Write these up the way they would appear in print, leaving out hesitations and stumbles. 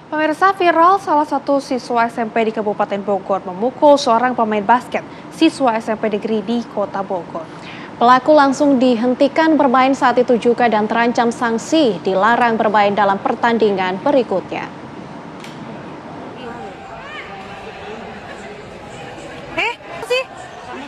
Pemirsa, viral salah satu siswa SMP di Kabupaten Bogor memukul seorang pemain basket siswa SMP negeri di Kota Bogor. Pelaku langsung dihentikan bermain saat itu juga dan terancam sanksi dilarang bermain dalam pertandingan berikutnya.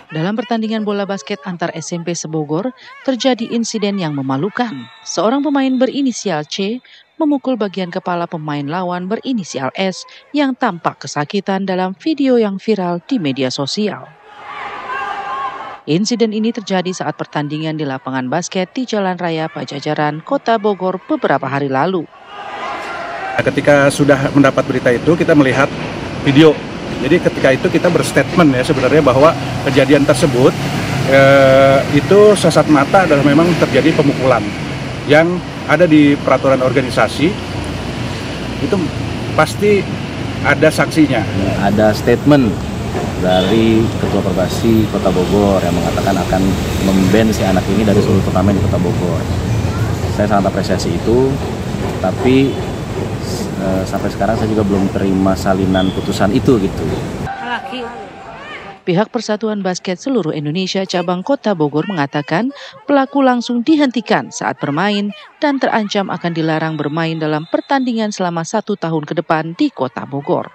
Dalam pertandingan bola basket antar SMP sebogor, terjadi insiden yang memalukan. Seorang pemain berinisial C memukul bagian kepala pemain lawan berinisial S yang tampak kesakitan dalam video yang viral di media sosial. Insiden ini terjadi saat pertandingan di lapangan basket di Jalan Raya Pajajaran, Kota Bogor beberapa hari lalu. Ketika sudah mendapat berita itu, kita melihat video. Jadi ketika itu kita berstatement ya sebenarnya bahwa kejadian tersebut itu kasat mata adalah memang terjadi pemukulan yang ada di peraturan organisasi, itu pasti ada saksinya. Ada statement dari Ketua Perbasi Kota Bogor yang mengatakan akan memban si anak ini dari seluruh turnamen di Kota Bogor. Saya sangat apresiasi itu, tapi sampai sekarang saya juga belum terima salinan putusan itu gitu. Pihak Persatuan Basket Seluruh Indonesia Cabang Kota Bogor mengatakan pelaku langsung dihentikan saat bermain dan terancam akan dilarang bermain dalam pertandingan selama 1 tahun ke depan di Kota Bogor.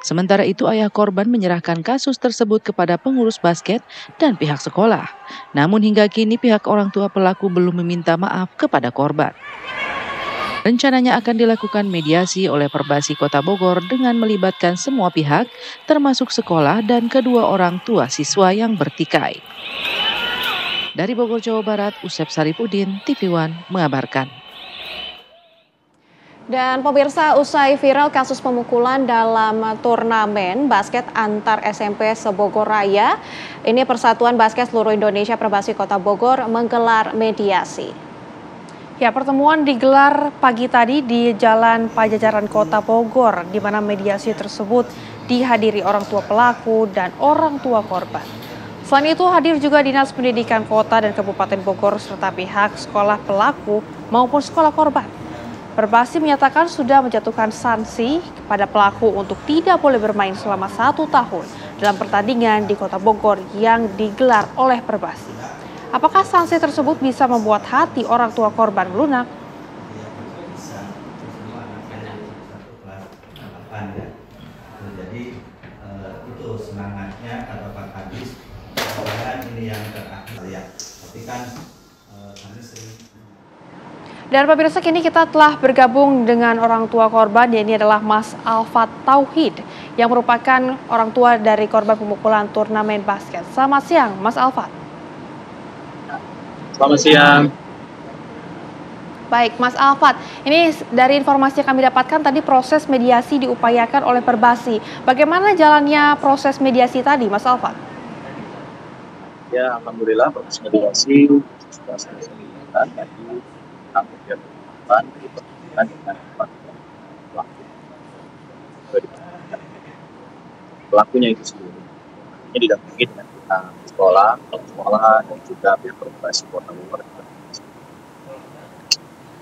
Sementara itu ayah korban menyerahkan kasus tersebut kepada pengurus basket dan pihak sekolah. Namun hingga kini pihak orang tua pelaku belum meminta maaf kepada korban. Rencananya akan dilakukan mediasi oleh Perbasi Kota Bogor dengan melibatkan semua pihak, termasuk sekolah dan kedua orang tua siswa yang bertikai. Dari Bogor, Jawa Barat, Usep Saripudin, TV One mengabarkan. Dan pemirsa, usai viral kasus pemukulan dalam turnamen basket antar SMP Sebogor Raya, ini Persatuan Basket Seluruh Indonesia Perbasi Kota Bogor menggelar mediasi. Ya, pertemuan digelar pagi tadi di Jalan Pajajaran Kota Bogor, di mana mediasi tersebut dihadiri orang tua pelaku dan orang tua korban. Selain itu hadir juga Dinas Pendidikan Kota dan Kabupaten Bogor serta pihak sekolah pelaku maupun sekolah korban. Perbasi menyatakan sudah menjatuhkan sanksi kepada pelaku untuk tidak boleh bermain selama 1 tahun dalam pertandingan di Kota Bogor yang digelar oleh Perbasi. Apakah sanksi tersebut bisa membuat hati orang tua korban melunak? Jadi itu semangatnya kata Pak Kadis, ini yang terakhir ya. Tapi kan kami sering. Dan pemirsa, kini kita telah bergabung dengan orang tua korban, yang ini adalah Mas Alfat Tauhid yang merupakan orang tua dari korban pemukulan turnamen basket. Selamat siang, Mas Alfat. Selamat siang. Baik, Mas Alfat, ini dari informasi yang kami dapatkan tadi proses mediasi diupayakan oleh Perbasi. Bagaimana jalannya proses mediasi tadi, Mas Alfat? Ya, alhamdulillah proses mediasi sudah selesai tadi. Kami dilakukan dipertemukan dengan pelaku. Pelakunya itu sendiri. Ini didampingi dengan pihak sekolah dan juga pihak Perbasi Kota Bogor.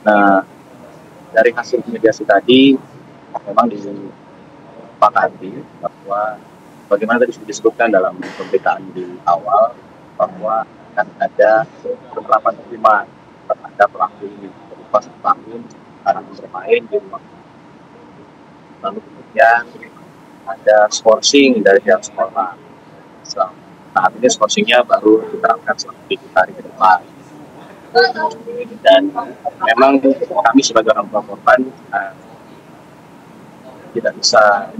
Nah, dari hasil mediasi tadi memang disepakati bahwa bagaimana tadi sudah disebutkan dalam pemberitaan di awal bahwa akan ada penerapan hukuman terhadap pelaku ini berupa 1 tahun karena bermain di rumah. Lalu kemudian ada skorsing dari pihak sekolah. Saat ini skorsingnya baru diterapkan selama 3 hari ke depan. Dan memang kami sebagai orang tua korban tidak bisa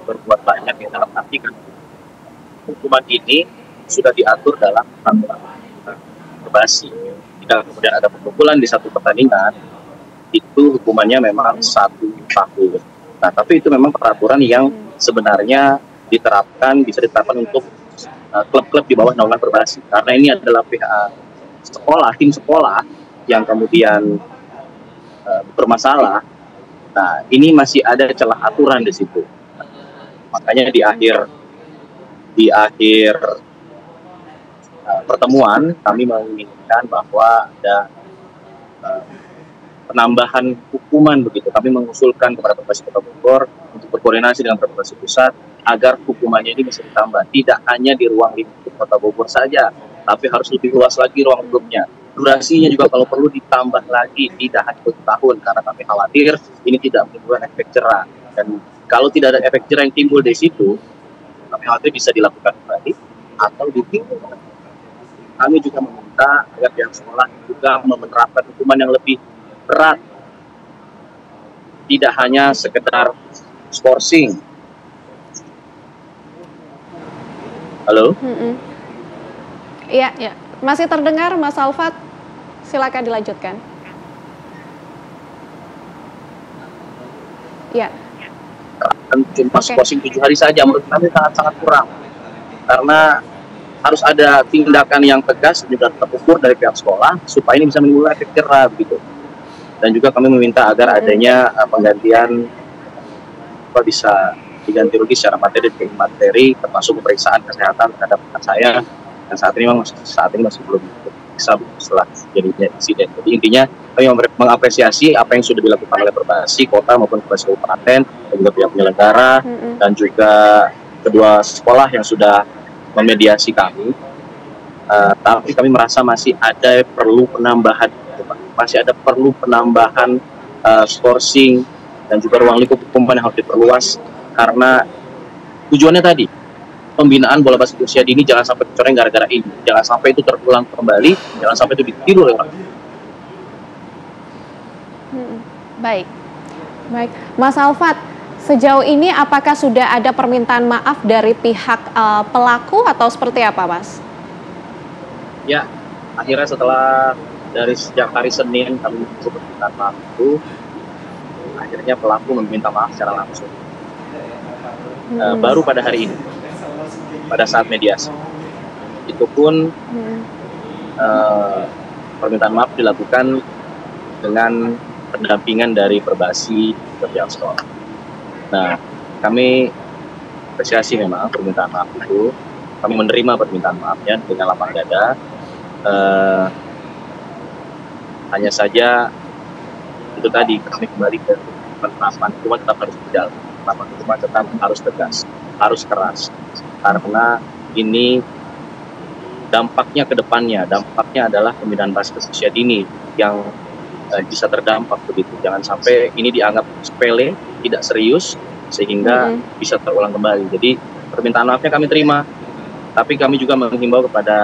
berbuat banyak ya, dalam arti kan hukuman ini sudah diatur dalam peraturan Perbasi. Jika kemudian ada pemukulan di satu pertandingan, itu hukumannya memang 1 tahun. Nah, tapi itu memang peraturan yang sebenarnya bisa diterapkan untuk klub-klub di bawah naungan Perbasi. Karena ini adalah pihak sekolah, tim sekolah yang kemudian bermasalah. Nah, ini masih ada celah aturan di situ. Makanya di akhir pertemuan kami menginginkan bahwa ada penambahan hukuman begitu. Kami mengusulkan kepada Perbasi Kota Bogor untuk berkoordinasi dengan Perbasi Pusat agar hukumannya ini bisa ditambah. Tidak hanya di ruang lingkup Kota Bogor saja, tapi harus lebih luas lagi ruang lingkupnya. Durasinya juga kalau perlu ditambah lagi, tidak hanya 1 tahun, karena kami khawatir ini tidak menimbulkan efek jerah. Dan kalau tidak ada efek jerah yang timbul di situ, kami khawatir bisa dilakukan kembali atau ditimbulkan. Kami juga meminta agar pihak sekolah juga menerapkan hukuman yang lebih berat, tidak hanya sekedar skorsing. Halo? Iya, ya. Masih terdengar Mas Alfat? Silakan dilanjutkan. Ya. Cuma skorsing 7 hari saja menurut kami sangat-sangat kurang. Karena harus ada tindakan yang tegas dan juga terukur dari pihak sekolah supaya ini bisa menimbulkan efek jerah begitu. Dan juga kami meminta agar adanya penggantian bisa diganti rugi secara materi dan materi, termasuk pemeriksaan kesehatan terhadap anak saya dan saat ini masih belum bisa setelah jadinya insiden. Jadi intinya kami mengapresiasi apa yang sudah dilakukan oleh Perbasi Kota maupun Perbasi Kabupaten dan juga pihak penyelenggara dan juga kedua sekolah yang sudah memediasi kami. Tapi kami merasa masih ada perlu penambahan skorsing dan juga ruang lingkup hukuman yang harus diperluas, karena tujuannya tadi pembinaan bola basket usia dini jangan sampai tercoreng gara-gara ini, jangan sampai itu terulang kembali, jangan sampai itu ditiru oleh orang. Baik, Mas Alfat, sejauh ini apakah sudah ada permintaan maaf dari pihak pelaku atau seperti apa, Mas? Ya, akhirnya setelah dari sejak hari Senin kami mencoba permintaan maaf itu, akhirnya pelaku meminta maaf secara langsung. Baru pada hari ini, pada saat mediasi, itu pun permintaan maaf dilakukan dengan pendampingan dari Perbasi ke pihak sekolah. Nah, kami apresiasi memang permintaan maaf itu, kami menerima permintaan maafnya dengan lapang dada. Hanya saja itu tadi kami kembali ke penerapan hukuman tetap harus berjalan, penerapan hukuman tetap harus tegas, harus keras, karena ini dampaknya ke depannya, dampaknya adalah pembinaan basket usia dini yang bisa terdampak begitu. Jangan sampai ini dianggap sepele, tidak serius, sehingga bisa terulang kembali. Jadi permintaan maafnya kami terima, tapi kami juga menghimbau kepada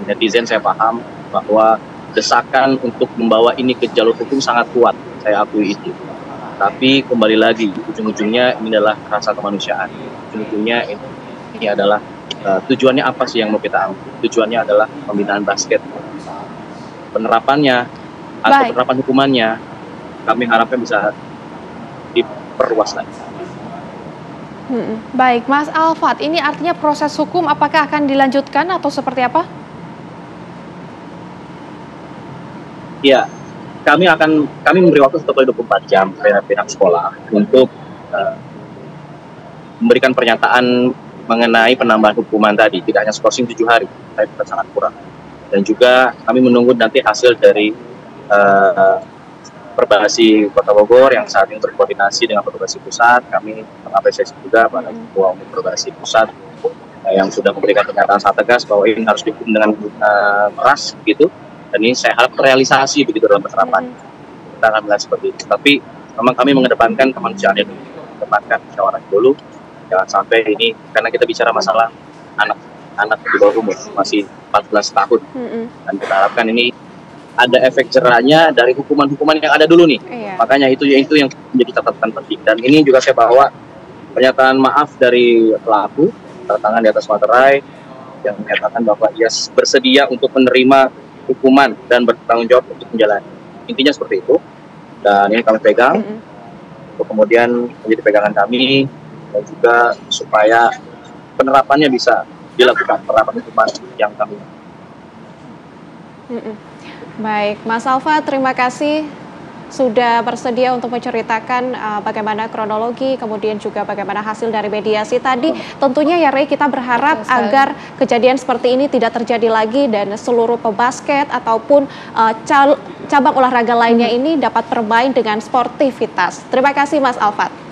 netizen, saya paham bahwa desakan untuk membawa ini ke jalur hukum sangat kuat, saya akui itu. Tapi kembali lagi, ujung-ujungnya ini adalah rasa kemanusiaan. Ujung-ujungnya ini adalah tujuannya apa sih yang mau kita ambil? Tujuannya adalah pembinaan basket. Penerapannya atau penerapan hukumannya, kami harapkan bisa diperluas lagi. Baik, Mas Alfat, ini artinya proses hukum apakah akan dilanjutkan atau seperti apa? Ya, kami memberi waktu 1x24 jam kepada pihak sekolah untuk memberikan pernyataan mengenai penambahan hukuman tadi, tidak hanya skorsing 7 hari, tapi sangat kurang. Dan juga kami menunggu nanti hasil dari Perbasi Kota Bogor yang saat ini berkoordinasi dengan Perbasi Pusat. Kami mengapresiasi juga pada Ketua Umum Perbasi Pusat yang sudah memberikan pernyataan sangat tegas bahwa ini harus dihukum dengan keras gitu. Dan ini saya harap terrealisasi begitu dalam penerapan. Kita akan melihat seperti itu. Tapi memang kami mengedepankan kemanusiaan dulu, mengedepankan musyawarah dulu. Jangan sampai ini, karena kita bicara masalah anak di bawah umur, masih 14 tahun. Dan kita harapkan ini ada efek jerahnya dari hukuman-hukuman yang ada dulu nih. Makanya itu yang menjadi catatan penting. Dan ini juga saya bawa pernyataan maaf dari pelaku, tangan di atas materai, yang menyatakan bahwa ia bersedia untuk menerima hukuman dan bertanggung jawab untuk menjalani. Intinya seperti itu. Dan ini kami pegang, untuk kemudian menjadi pegangan kami, dan juga supaya penerapannya bisa dilakukan, penerapan hukuman yang kami. Baik, Mas Alfa, terima kasih sudah bersedia untuk menceritakan bagaimana kronologi, kemudian juga bagaimana hasil dari mediasi tadi. Tentunya ya Ray, kita berharap agar kejadian seperti ini tidak terjadi lagi dan seluruh pebasket ataupun cabang olahraga lainnya ini dapat bermain dengan sportivitas. Terima kasih Mas Alfat.